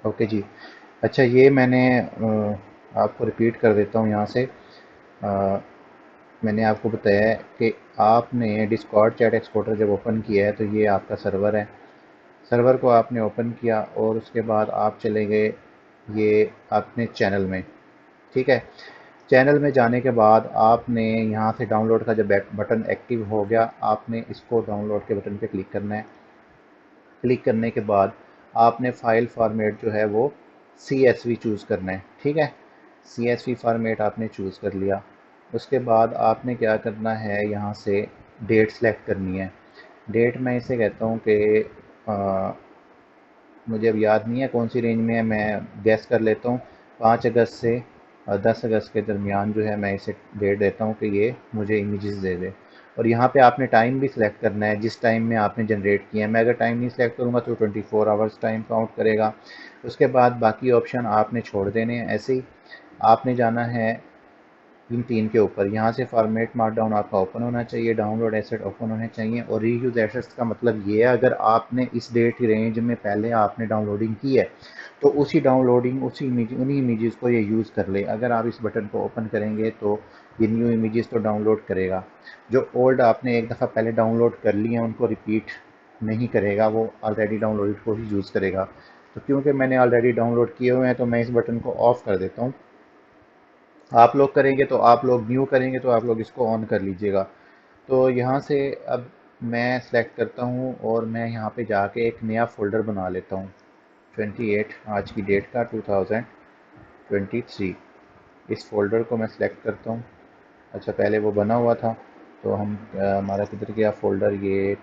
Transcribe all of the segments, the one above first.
Okay जी। अच्छा, ये मैंने आपको रिपीट कर देता हूँ यहाँ से। मैंने आपको बताया है कि आपने डिस्कॉर्ड चैट एक्सपोर्टर जब ओपन किया है तो ये आपका सर्वर है। सर्वर को आपने ओपन किया और उसके बाद आप चले गए ये अपने चैनल में। ठीक है। चैनल में जाने के बाद आपने यहाँ से डाउनलोड का जब बटन एक्टिव हो गया, आपने इसको डाउनलोड के बटन पे क्लिक करना है। क्लिक करने के बाद आपने फ़ाइल फॉर्मेट जो है वो CSV चूज़ करना है। ठीक है। CSV फॉर्मेट आपने चूज़ कर लिया। उसके बाद आपने क्या करना है, यहाँ से डेट सेलेक्ट करनी है। डेट मैं इसे कहता हूँ कि मुझे अब याद नहीं है कौन सी रेंज में है, मैं गैस कर लेता हूँ 5 अगस्त से 10 अगस्त के दरमियान जो है मैं इसे डेट देता हूँ कि ये मुझे इमेजेस दे दे। और यहाँ पे आपने टाइम भी सिलेक्ट करना है जिस टाइम में आपने जनरेट किया है। मैं अगर टाइम नहीं सिलेक्ट करूँगा तो 24 आवर्स टाइम काउंट करेगा। उसके बाद बाकी ऑप्शन आपने छोड़ देने हैं ऐसे ही। आपने जाना है इन तीन के ऊपर, यहाँ से फॉर्मेट मार्कडाउन आपका ओपन होना चाहिए, डाउनलोड एसेट ओपन होने चाहिए। और रीयूज एसेट्स का मतलब ये है, अगर आपने इस डेट की रेंज में पहले आपने डाउनलोडिंग की है तो उसी डाउनलोडिंग उसी इमेज उन्हीं इमेजेस को ये यूज़ कर ले। अगर आप इस बटन को ओपन करेंगे तो ये न्यू इमेजेस तो डाउनलोड करेगा। जो ओल्ड आपने एक दफ़ा पहले डाउनलोड कर लिए हैं उनको रिपीट नहीं करेगा, वो ऑलरेडी डाउनलोडेड को ही यूज़ करेगा। तो क्योंकि मैंने ऑलरेडी डाउनलोड किए हुए हैं तो मैं इस बटन को ऑफ़ कर देता हूँ। आप लोग करेंगे तो आप लोग न्यू करेंगे तो आप लोग इसको ऑन कर लीजिएगा। तो यहाँ से अब मैं सेलेक्ट करता हूँ और मैं यहाँ पे जाके एक नया फ़ोल्डर बना लेता हूँ। 28 आज की डेट का 2023 इस फ़ोल्डर को मैं सेलेक्ट करता हूँ। अच्छा, पहले वो बना हुआ था तो हम हमारा किधर गया फ़ोल्डर, ये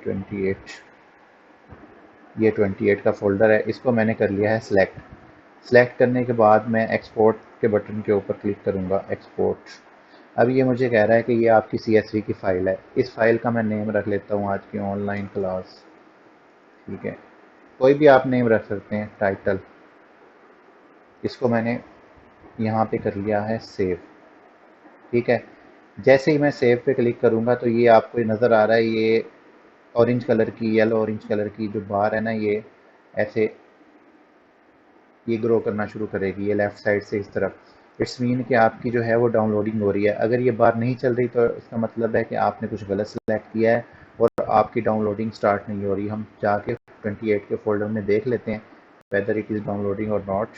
28 का फ़ोल्डर है। इसको मैंने कर लिया है सेलेक्ट। सेलेक्ट करने के बाद मैं एक्सपोर्ट के बटन के ऊपर क्लिक करूँगा, एक्सपोर्ट। अब ये मुझे कह रहा है कि ये आपकी CSV की फ़ाइल है। इस फ़ाइल का मैं नेम रख लेता हूँ आज की ऑनलाइन क्लास। ठीक है। कोई भी आप नेम रख सकते हैं, टाइटल। इसको मैंने यहाँ पे कर लिया है सेव। ठीक है। जैसे ही मैं सेव पे क्लिक करूँगा तो ये आपको नज़र आ रहा है, ये ऑरेंज कलर की, येलो ऑरेंज कलर की जो बार है ना, ये ऐसे ये ग्रो करना शुरू करेगी, ये लेफ़्ट साइड से इस तरफ। इट्स मीन कि आपकी जो है वो डाउनलोडिंग हो रही है। अगर ये बार नहीं चल रही तो इसका मतलब है कि आपने कुछ गलत सेलेक्ट किया है और आपकी डाउनलोडिंग स्टार्ट नहीं हो रही। हम जाके 28 के फ़ोल्डर में देख लेते हैं वेदर इट इज़ डाउनलोडिंग और नॉट।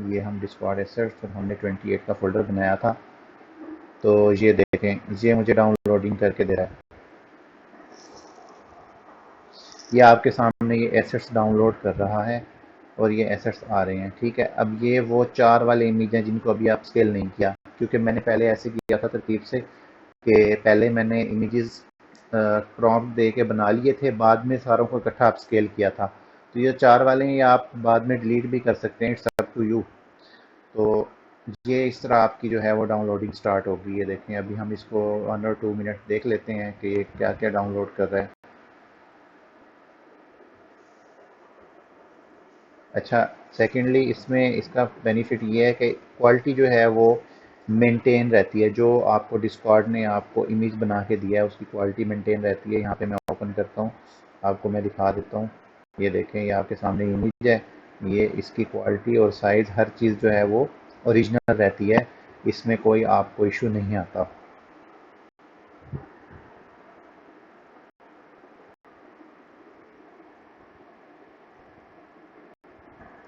ये हम डिस्कॉर्ड एसेट्स और हमने 28 का फ़ोल्डर बनाया था। तो ये देखें, ये मुझे डाउनलोडिंग करके दे रहा है। ये आपके सामने ये एसेट्स डाउनलोड कर रहा है और ये एसेट्स आ रहे हैं। ठीक है। अब ये वो 4 वाले इमेज हैं जिनको अभी आप स्केल नहीं किया, क्योंकि मैंने पहले ऐसे किया था तरतीब से कि पहले मैंने इमेजेस प्रॉम्प्ट दे के बना लिए थे, बाद में सारों को इकट्ठा अप स्केल किया था। तो ये 4 वाले हैं, ये आप बाद में डिलीट भी कर सकते हैं, इट्स अप टू यू। तो ये इस तरह आपकी जो है वो डाउनलोडिंग स्टार्ट होगी। ये देखें, अभी हम इसको 1 और 2 मिनट देख लेते हैं कि ये क्या क्या डाउनलोड कर रहा है। अच्छा, सेकेंडली इसमें इसका बेनिफिट ये है कि क्वालिटी जो है वो मेंटेन रहती है। जो आपको डिस्कॉर्ड ने आपको इमेज बना के दिया है उसकी क्वालिटी मेंटेन रहती है। यहाँ पे मैं ओपन करता हूँ, आपको मैं दिखा देता हूँ। ये देखें, ये आपके सामने इमेज है। ये इसकी क्वालिटी और साइज़ हर चीज़ जो है वो ओरिजिनल रहती है। इसमें कोई आपको इशू नहीं आता।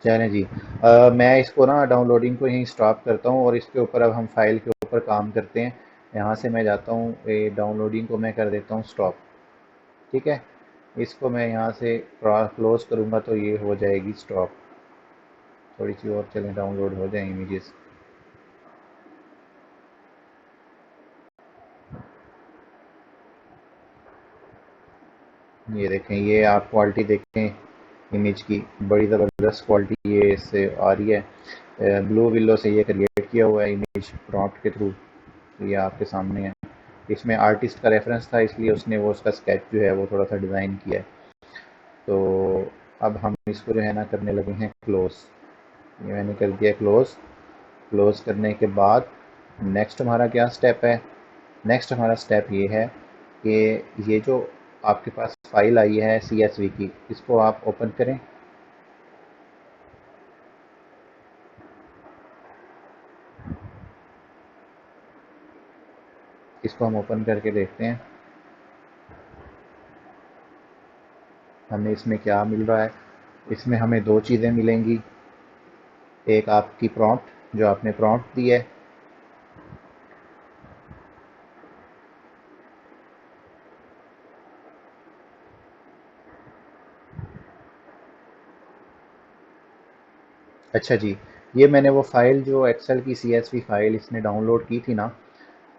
चलें जी। मैं इसको ना डाउनलोडिंग को यहीं स्टॉप करता हूँ और इसके ऊपर अब हम फाइल के ऊपर काम करते हैं। यहाँ से मैं जाता हूँ, ये डाउनलोडिंग को मैं कर देता हूँ स्टॉप। ठीक है। इसको मैं यहाँ से क्लोज करूँगा तो ये हो जाएगी स्टॉप। थोड़ी सी और चलें, डाउनलोड हो जाए इमेजेस। ये देखें, ये आप क्वालिटी देखें इमेज की, बड़ी ज़बरदस्त क्वालिटी ये इससे आ रही है। ब्लू विलो से ये क्रिएट किया हुआ है इमेज प्रॉम्प्ट के थ्रू। ये आपके सामने है। इसमें आर्टिस्ट का रेफरेंस था इसलिए उसने वो उसका स्केच जो है वो थोड़ा सा डिज़ाइन किया है। तो अब हम इसको जो है ना करने लगे हैं क्लोज। ये मैंने कर दिया क्लोज। क्लोज करने के बाद नेक्स्ट हमारा क्या स्टेप है? नेक्स्ट हमारा स्टेप ये है कि ये जो आपके पास फाइल आई है CSV की, इसको आप ओपन करें। इसको हम ओपन करके देखते हैं हमें इसमें क्या मिल रहा है। इसमें हमें दो चीज़ें मिलेंगी, एक आपकी प्रॉम्प्ट जो आपने प्रॉम्प्ट दी है, अच्छा जी, ये मैंने वो फ़ाइल जो एक्सेल की CSV फ़ाइल इसने डाउनलोड की थी ना,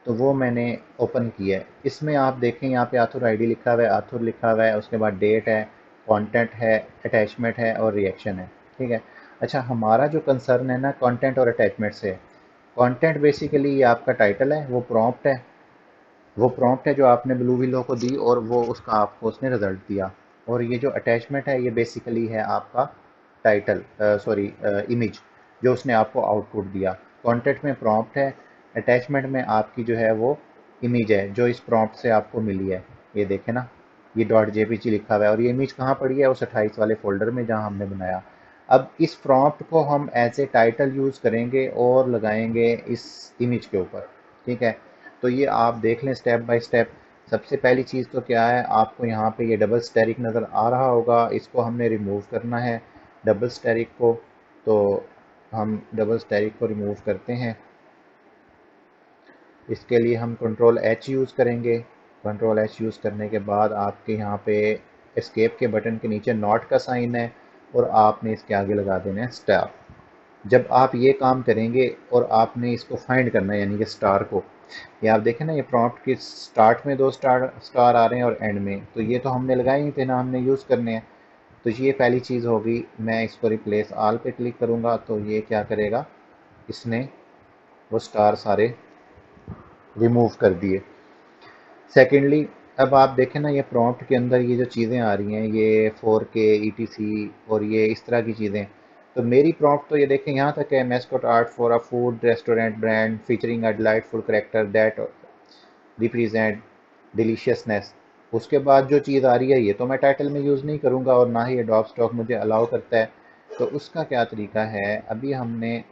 तो वो मैंने ओपन किया है। इसमें आप देखें यहाँ पे आथर आईडी लिखा हुआ है, आथर लिखा हुआ है, उसके बाद डेट है, कंटेंट है, अटैचमेंट है और रिएक्शन है। ठीक है। अच्छा, हमारा जो कंसर्न है ना कंटेंट और अटैचमेंट से, कंटेंट बेसिकली ये आपका टाइटल है, वो प्रॉम्प्ट है जो आपने ब्लू विलो को दी और वो उसका आपको उसने रिजल्ट दिया। और ये जो अटैचमेंट है ये बेसिकली है आपका टाइटल, सॉरी, इमेज जो उसने आपको आउटपुट दिया। कंटेंट में प्रॉम्प्ट है, अटैचमेंट में आपकी जो है वो इमेज है जो इस प्रॉम्प्ट से आपको मिली है। ये देखें ना, ये .jpg लिखा हुआ है और ये इमेज कहाँ पड़ी है, उस 28 वाले फोल्डर में जहाँ हमने बनाया। अब इस प्रॉम्प्ट को हम एज ए टाइटल यूज़ करेंगे और लगाएंगे इस इमेज के ऊपर। ठीक है। तो ये आप देख लें स्टेप बाय स्टेप। सबसे पहली चीज़ तो क्या है, आपको यहाँ पे ये डबल स्टेरिक नज़र आ रहा होगा, इसको हमने रिमूव करना है डबल स्टेरिक को। तो हम डबल स्टेरिक को रिमूव करते हैं। इसके लिए हम कंट्रोल एच यूज़ करेंगे। कंट्रोल एच यूज़ करने के बाद आपके यहाँ पे एस्केप के बटन के नीचे नॉट का साइन है और आपने इसके आगे लगा देना है स्टार। जब आप ये काम करेंगे और आपने इसको फाइंड करना है यानी कि स्टार को, ये आप देखें ना, ये प्रॉम्प्ट के स्टार्ट में दो स्टार स्टार आ रहे हैं और एंड में, तो ये तो हमने लगाए ही थे ना, हमने यूज़ करने हैं। तो ये पहली चीज़ होगी। मैं इसको रिप्लेस आल पे क्लिक करूँगा तो ये क्या करेगा, इसने वो स्टार सारे रिमूव कर दिए। सेकेंडली, अब आप देखें ना, ये प्रॉम्प्ट के अंदर ये जो चीज़ें आ रही हैं, ये 4K ETC और ये इस तरह की चीज़ें, तो मेरी प्रॉम्प्ट तो ये देखें यहाँ तक है, mascot art for a food restaurant brand featuring a delightful character that represent deliciousness. उसके बाद जो चीज़ आ रही है ये तो मैं टाइटल में यूज़ नहीं करूँगा और ना ही एडोब स्टॉक मुझे अलाउ करता है। तो उसका क्या तरीका है, अभी हमने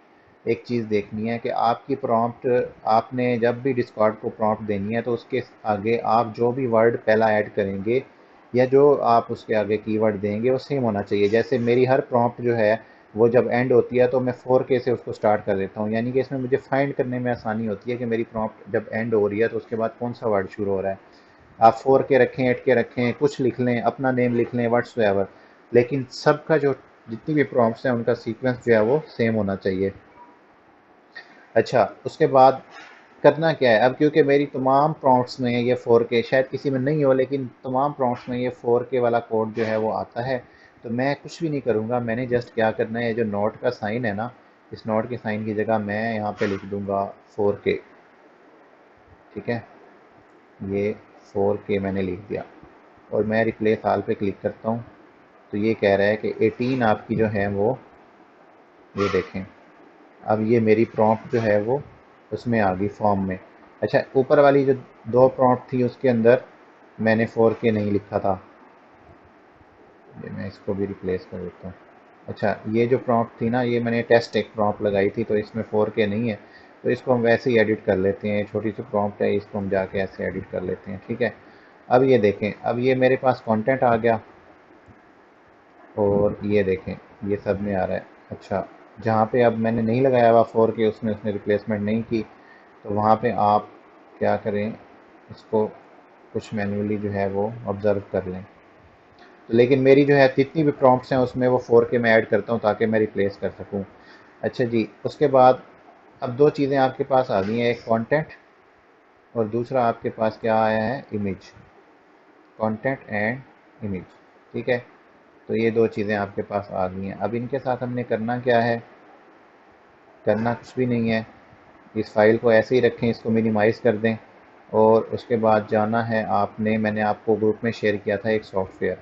एक चीज़ देखनी है कि आपकी प्रॉम्प्ट, आपने जब भी डिस्कॉर्ड को प्रॉम्प्ट देनी है तो उसके आगे आप जो भी वर्ड पहला ऐड करेंगे या जो आप उसके आगे कीवर्ड देंगे वो सेम होना चाहिए। जैसे मेरी हर प्रॉम्प्ट जो है वो जब एंड होती है तो मैं 4K से उसको स्टार्ट कर देता हूँ, यानी कि इसमें मुझे फाइंड करने में आसानी होती है कि मेरी प्रॉम्प्ट जब एंड हो रही है तो उसके बाद कौन सा वर्ड शुरू हो रहा है। आप 4K रखें, 8K रखें, कुछ लिख लें, अपना नेम लिख लें, व्हाट्सएवर, लेकिन सबका जो जितनी भी प्रॉम्प्ट्स हैं उनका सीक्वेंस जो है वो सेम होना चाहिए। अच्छा, उसके बाद करना क्या है अब, क्योंकि मेरी तमाम प्रॉम्प्ट्स में ये 4K, शायद किसी में नहीं हो लेकिन तमाम प्रॉम्प्ट्स में ये 4K वाला कोड जो है वो आता है। तो मैं कुछ भी नहीं करूँगा, मैंने जस्ट क्या करना है, जो नोट का साइन है ना, इस नोट के साइन की जगह मैं यहाँ पे लिख दूँगा 4K। ठीक है, ये 4K मैंने लिख दिया और मैं रिप्लेस आल पे क्लिक करता हूँ तो ये कह रहा है कि 18 आपकी जो है वो, ये देखें, अब ये मेरी प्रॉम्प्ट जो है वो उसमें आ गई फॉर्म में। अच्छा, ऊपर वाली जो दो प्रॉम्प्ट थी उसके अंदर मैंने 4K नहीं लिखा था, ये मैं इसको भी रिप्लेस कर देता हूँ। अच्छा, ये जो प्रॉम्प्ट थी ना, ये मैंने टेस्ट एक प्रॉम्प्ट लगाई थी तो इसमें 4K नहीं है, तो इसको हम वैसे ही एडिट कर लेते हैं। छोटी सी प्रॉम्प्ट है, इसको हम जाके ऐसे एडिट कर लेते हैं। ठीक है। अब ये देखें, अब ये मेरे पास कंटेंट आ गया और ये देखें ये सब में आ रहा है। अच्छा, जहाँ पे अब मैंने नहीं लगाया हुआ 4K, उसमें उसने रिप्लेसमेंट नहीं की, तो वहाँ पे आप क्या करें, इसको कुछ मैन्युअली जो है वो ऑब्ज़र्व कर लें। तो लेकिन मेरी जो है जितनी भी प्रॉम्प्ट्स हैं उसमें वो 4K में ऐड करता हूँ ताकि मैं रिप्लेस कर सकूँ। अच्छा जी, उसके बाद अब दो चीज़ें आपके पास आ गई हैं, एक कंटेंट और दूसरा आपके पास क्या आया है, इमेज। Content and image. ठीक है। तो ये दो चीज़ें आपके पास आ गई हैं। अब इनके साथ हमने करना क्या है, करना कुछ भी नहीं है, इस फाइल को ऐसे ही रखें, इसको मिनिमाइज़ कर दें और उसके बाद जाना है आपने, मैंने आपको ग्रुप में शेयर किया था एक सॉफ्टवेयर,